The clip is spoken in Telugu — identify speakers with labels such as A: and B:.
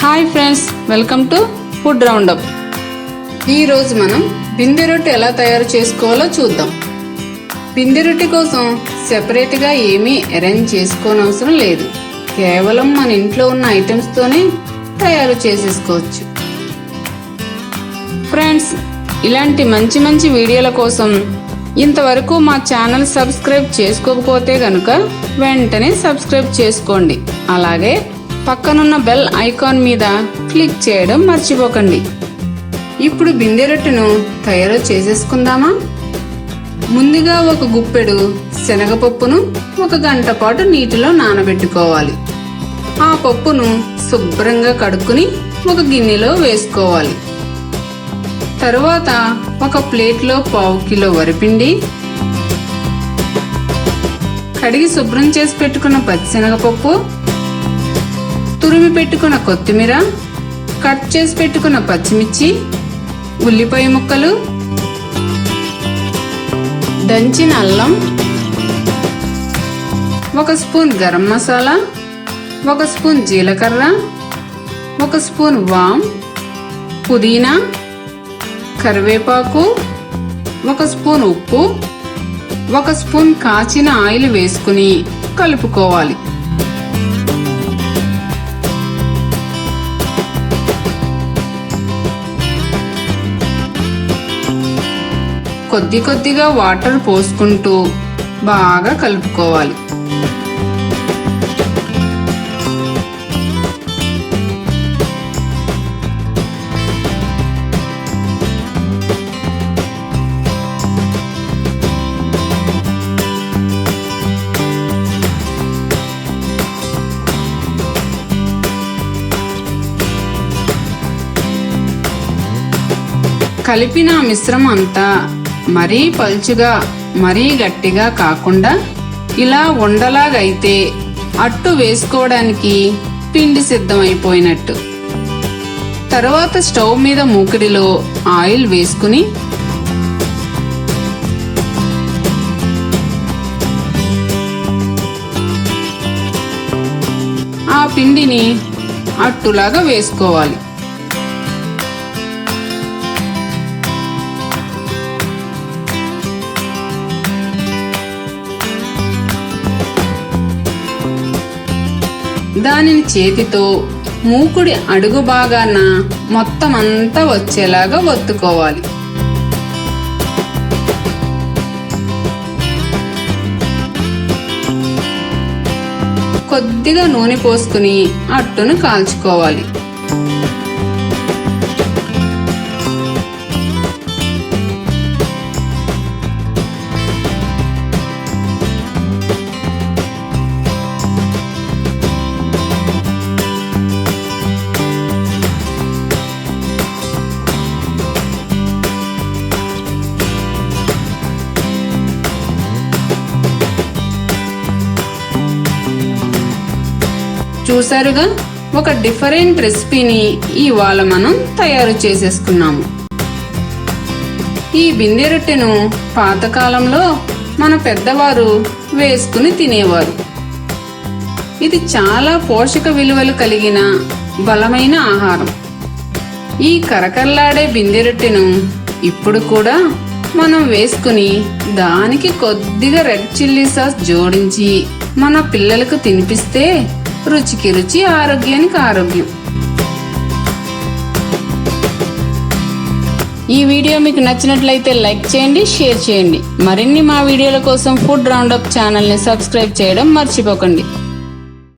A: Hi friends, welcome to food roundup. ఈరోజు మనం బిందె రొట్టె ఎలా తయారు చేసుకోవాలో చూద్దాం. బిందె రొట్టె కోసం సెపరేట్గా ఏమీ అరేంజ్ చేసుకోనవసరం లేదు. కేవలం మన ఇంట్లో ఉన్న ఐటమ్స్తోనే తయారు చేసేసుకోవచ్చు. ఫ్రెండ్స్, ఇలాంటి మంచి మంచి వీడియోల కోసం ఇంతవరకు మా ఛానల్ సబ్స్క్రైబ్ చేసుకోకపోతే గనుక వెంటనే సబ్స్క్రైబ్ చేసుకోండి. అలాగే పక్కనున్న బెల్ ఐకాన్ మీద క్లిక్ చేయడం మర్చిపోకండి. ఇప్పుడు బిందె రొట్టెను తయారు చేసేసుకుందామా? ముందుగా ఒక గుప్పెడు శనగపప్పును 1 గంట పాటు నీటిలో నానబెట్టుకోవాలి. ఆ పప్పును శుభ్రంగా కడుక్కుని ఒక గిన్నెలో వేసుకోవాలి. తరువాత ఒక ప్లేట్లో 1/2 కిలో వరిపిండి, కడిగి శుభ్రం చేసి పెట్టుకున్న పచ్చిశనగపప్పు, తురిమి పెట్టుకున్న కొత్తిమీర, కట్ చేసి పెట్టుకున్న పచ్చిమిర్చి, ఉల్లిపాయ ముక్కలు, దంచిన అల్లం, 1 స్పూన్ గరం మసాలా, 1 స్పూన్ జీలకర్ర, 1 స్పూన్ వామ్, పుదీనా, కరివేపాకు, 1 స్పూన్ ఉప్పు, 1 స్పూన్ కాచిన ఆయిల్ వేసుకుని కలుపుకోవాలి. కొద్ది కొద్దిగా వాటర్ పోసుకుంటూ బాగా కలుపుకోవాలి. కలిపిన మిశ్రమం అంతా మరీ పల్చుగా మరీ గట్టిగా కాకుండా ఇలా ఉండలాగైతే అట్టు వేసుకోవడానికి పిండి సిద్ధమైపోయినట్టు. తర్వాత స్టవ్ మీద మూకిడిలో ఆయిల్ వేసుకుని ఆ పిండిని అట్టులాగా వేసుకోవాలి. దానిని చేతితో మూకుడి అడుగు భాగాన మొత్తం అంతా వచ్చేలాగా ఒత్తుకోవాలి. కొద్దిగా నూనె పోసుకుని అట్టును కాల్చుకోవాలి. చూసారుగా, ఒక డిఫరెంట్ రెసిపీని ఇవాళ మనం తయారు చేసేసుకున్నాము. ఈ బిందె రొట్టెను పాతకాలంలో మన పెద్దవారు వేసుకుని తినేవారు. ఇది చాలా పోషక విలువలు కలిగిన బలమైన ఆహారం. ఈ కరకరలాడే బిందె రొట్టెను ఇప్పుడు కూడా మనం వేసుకుని దానికి కొద్దిగా రెడ్ చిల్లీ సాస్ జోడించి మన పిల్లలకు తినిపిస్తే రుచికి రుచి, ఆరోగ్యానికి ఆరోగ్యం. ఈ వీడియో మీకు నచ్చినట్లయితే లైక్ చేయండి, షేర్ చేయండి. మరిన్ని మా వీడియోల కోసం ఫుడ్ రౌండప్ ఛానల్ని సబ్స్క్రైబ్ చేయడం మర్చిపోకండి.